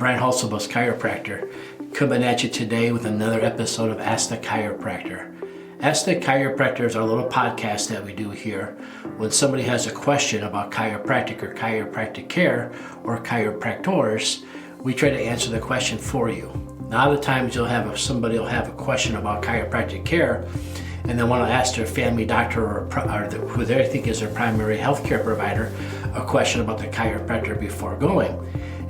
Brian Hulsebus, chiropractor, coming at you today with another episode of Ask the Chiropractor. Ask the Chiropractor is our little podcast that we do here when somebody has a question about chiropractic or chiropractic care or chiropractors. We try to answer the question for you. A lot of times somebody will have a question about chiropractic care and they want to ask their family doctor or who they think is their primary healthcare provider a question about the chiropractor before going.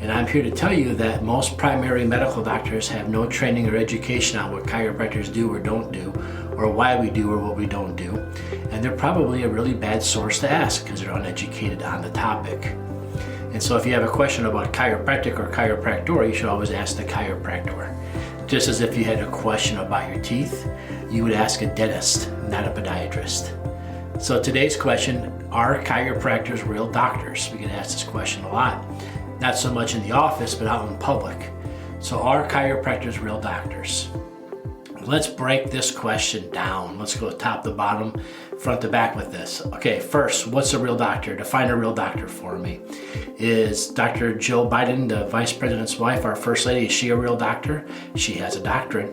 And I'm here to tell you that most primary medical doctors have no training or education on what chiropractors do or don't do, or why we do or what we don't do. And they're probably a really bad source to ask because they're uneducated on the topic. And so if you have a question about chiropractic or chiropractor, you should always ask the chiropractor. Just as if you had a question about your teeth, you would ask a dentist, not a podiatrist. So today's question, are chiropractors real doctors? We get asked this question a lot. Not so much in the office, but out in public. So are chiropractors real doctors? Let's break this question down. Let's go top to bottom, front to back with this. Okay, first, what's a real doctor? Define a real doctor for me. Is Dr. Joe Biden, the vice president's wife, our first lady, is she a real doctor? She has a doctorate,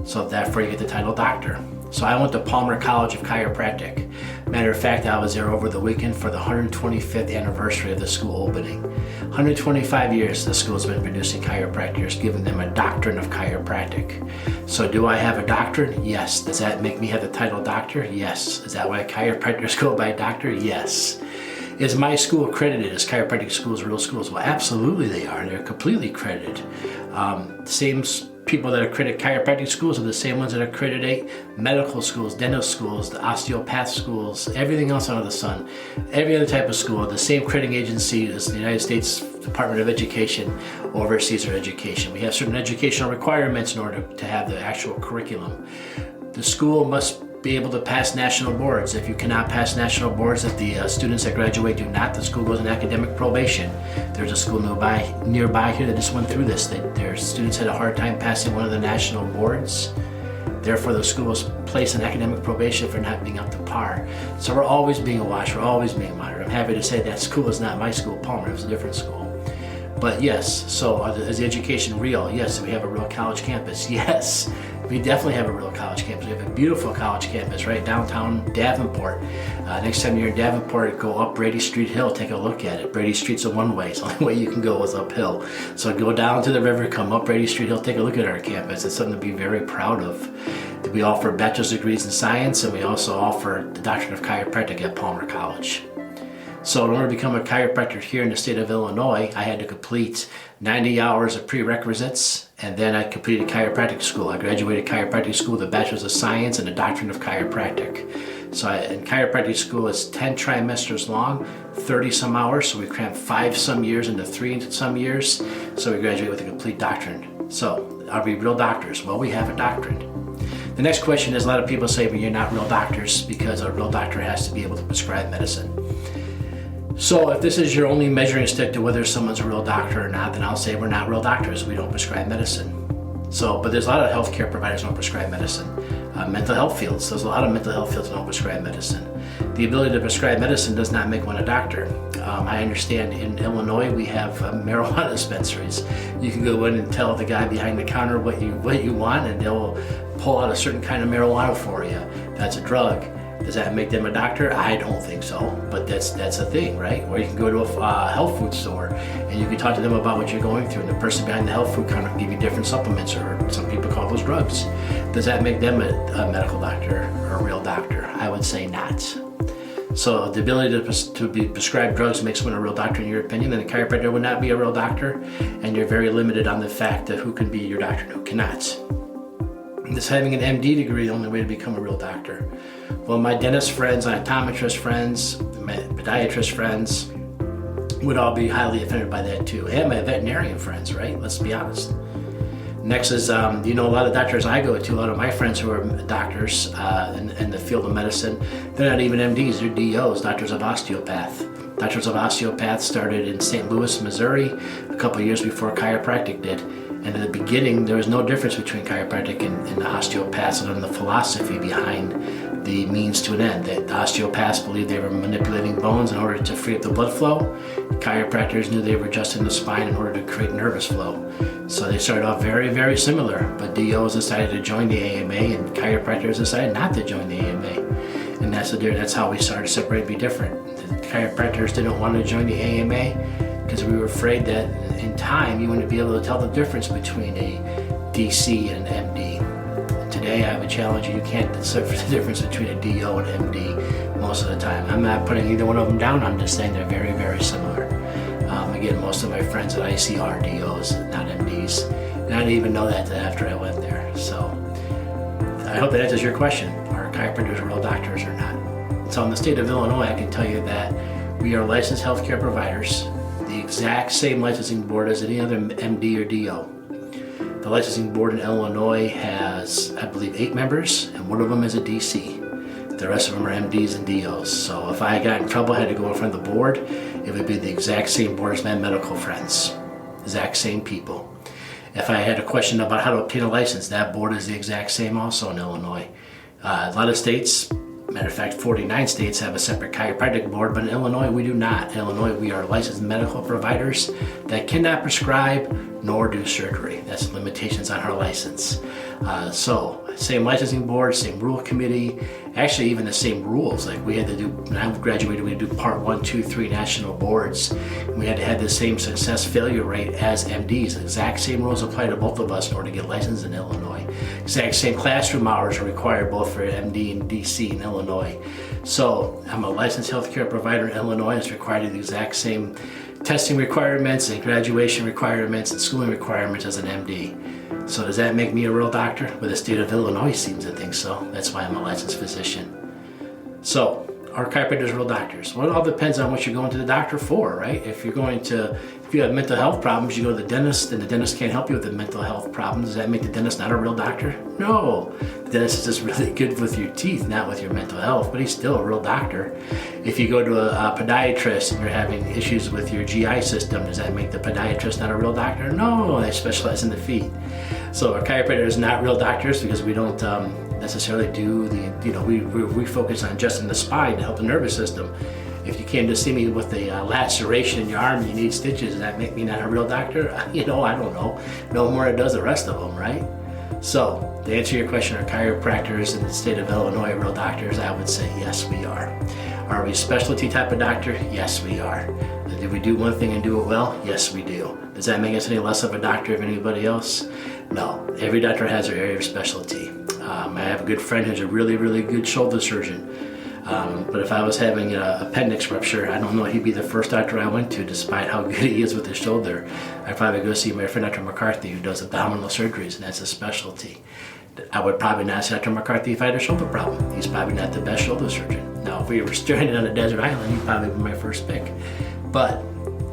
so therefore you get the title doctor. So I went to Palmer College of Chiropractic. Matter of fact, I was there over the weekend for the 125th anniversary of the school opening. 125 years the school's been producing chiropractors, giving them a doctrine of chiropractic. So do I have a doctrine? Yes. Does that make me have the title doctor? Yes. Is that why chiropractors go by doctor? Yes. Is my school accredited? Is chiropractic schools real schools? Well, absolutely they are. They're completely accredited. Same people that accredit chiropractic schools are the same ones that accredit medical schools, dental schools, the osteopath schools, everything else under the sun. Every other type of school, the same accrediting agency as the United States Department of Education oversees our education. We have certain educational requirements in order to have the actual curriculum. The school must be able to pass national boards. If you cannot pass national boards, if the students that graduate do not, the school goes in academic probation. There's a school nearby here that just went through this. Their students had a hard time passing one of the national boards. Therefore, the school was placed in academic probation for not being up to par. So we're always being watched, we're always being monitored. I'm happy to say that school is not my school, Palmer, it was a different school. But yes, so is the education real? Yes. Do we have a real college campus? Yes. We definitely have a real college campus. We have a beautiful college campus right downtown Davenport. Next time you're in Davenport, go up Brady Street Hill, take a look at it. Brady Street's a one-way. It's the only way you can go is uphill. So go down to the river, come up Brady Street Hill, take a look at our campus. It's something to be very proud of. We offer bachelor's degrees in science, and we also offer the doctorate of chiropractic at Palmer College. So in order to become a chiropractor here in the state of Illinois, I had to complete 90 hours of prerequisites, and then I completed chiropractic school. I graduated chiropractic school with a bachelor's of science and a doctorate of chiropractic. So in chiropractic school, it's 10 trimesters long, 30 some hours, so we crammed 5 some years into 3 some years, so we graduate with a complete doctorate. So are we real doctors? Well, we have a doctorate. The next question is, a lot of people say, well, you're not real doctors because a real doctor has to be able to prescribe medicine. So if this is your only measuring stick to whether someone's a real doctor or not, then I'll say we're not real doctors. We don't prescribe medicine. But there's a lot of healthcare providers who don't prescribe medicine. Mental health fields, there's a lot of mental health fields that don't prescribe medicine. The ability to prescribe medicine does not make one a doctor. I understand in Illinois we have marijuana dispensaries. You can go in and tell the guy behind the counter what you want, and they'll pull out a certain kind of marijuana for you. That's a drug. Does that make them a doctor? I don't think so, but that's a thing, right? Or you can go to a health food store and you can talk to them about what you're going through, and the person behind the health food counter can give you different supplements, or some people call those drugs. Does that make them a medical doctor or a real doctor? I would say not. So the ability to be prescribed drugs makes one a real doctor in your opinion, and a chiropractor would not be a real doctor, and you're very limited on the fact of who can be your doctor and who cannot. Does having an MD degree the only way to become a real doctor? Well, my dentist friends, my optometrist friends, my podiatrist friends would all be highly offended by that too. And my veterinarian friends, right? Let's be honest. Next is, a lot of doctors I go to, a lot of my friends who are doctors in the field of medicine, they're not even MDs, they're DOs, doctors of osteopath. Doctors of osteopath started in St. Louis, Missouri, a couple of years before chiropractic did. And in the beginning, there was no difference between chiropractic and the osteopaths and the philosophy behind the means to an end. The osteopaths believed they were manipulating bones in order to free up the blood flow. Chiropractors knew they were adjusting the spine in order to create nervous flow. So they started off very, very similar, but DOs decided to join the AMA and chiropractors decided not to join the AMA. And that's how we started to separate and be different. The chiropractors didn't want to join the AMA because we were afraid that in time you wouldn't be able to tell the difference between a DC and an MD. Today I would challenge you can't decipher the difference between a DO and MD most of the time. I'm not putting either one of them down, I'm just saying they're very, very similar. Again, most of my friends that I see are DOs, not MDs. And I didn't even know that after I went there. So I hope that answers your question. Are chiropractors real doctors or not? So in the state of Illinois, I can tell you that we are licensed healthcare providers, the exact same licensing board as any other MD or DO. The licensing board in Illinois has, I believe, 8 members, and one of them is a DC. The rest of them are MDs and DOs. So if I got in trouble, I had to go in front of the board, it would be the exact same board as my medical friends. Exact same people. If I had a question about how to obtain a license, that board is the exact same also in Illinois. A lot of states, matter of fact, 49 states have a separate chiropractic board, but in Illinois we do not. In Illinois we are licensed medical providers that cannot prescribe nor do surgery. That's limitations on our license. So same licensing board, same rule committee, actually even the same rules. Like we had to do, when I graduated, we had to do part 1, 2, 3 national boards. We had to have the same success failure rate as MDs. Exact same rules apply to both of us in order to get licensed in Illinois. Exact same classroom hours are required both for MD and DC in Illinois. So I'm a licensed healthcare provider in Illinois. It's required to do the exact same testing requirements and graduation requirements and schooling requirements as an MD. So does that make me a real doctor? Well, the state of Illinois seems to think so. That's why I'm a licensed physician. So are chiropractors real doctors? Well, it all depends on what you're going to the doctor for, right? If you have mental health problems, you go to the dentist and the dentist can't help you with the mental health problems. Does that make the dentist not a real doctor? No. The dentist is just really good with your teeth, not with your mental health, but he's still a real doctor. If you go to a podiatrist and you're having issues with your GI system, does that make the podiatrist not a real doctor? No, they specialize in the feet. So a chiropractor is not real doctors because we don't necessarily do we focus on adjusting the spine to help the nervous system. If you came to see me with a laceration in your arm and you need stitches, does that make me not a real doctor? I don't know. No more it does the rest of them, right? So to answer your question, are chiropractors in the state of Illinois real doctors? I would say yes, we are. Are we a specialty type of doctor? Yes, we are. Do we do one thing and do it well? Yes, we do. Does that make us any less of a doctor than anybody else? No. Every doctor has their area of specialty. I have a good friend who's a really, really good shoulder surgeon. But if I was having an appendix rupture, I don't know, he'd be the first doctor I went to, despite how good he is with his shoulder. I'd probably go see my friend Dr. McCarthy, who does abdominal surgeries, and that's his specialty. I would probably not see Dr. McCarthy if I had a shoulder problem. He's probably not the best shoulder surgeon. Now, if we were stranded on a desert island, he'd probably be my first pick. But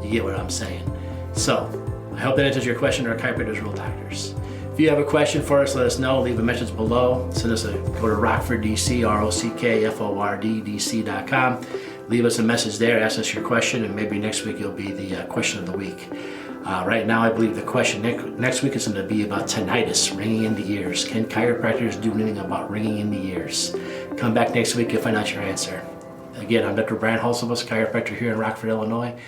you get what I'm saying. So I hope that answers your question. Are chiropractors real doctors? If you have a question for us, let us know. Leave a message below. Go to Rockford, DC, ROCKFORD, DC.com. Leave us a message there. Ask us your question, and maybe next week it'll be the question of the week. Right now, I believe the question next week is going to be about tinnitus, ringing in the ears. Can chiropractors do anything about ringing in the ears? Come back next week, you'll find out your answer. Again, I'm Dr. Brian Hulsebus, chiropractor here in Rockford, Illinois.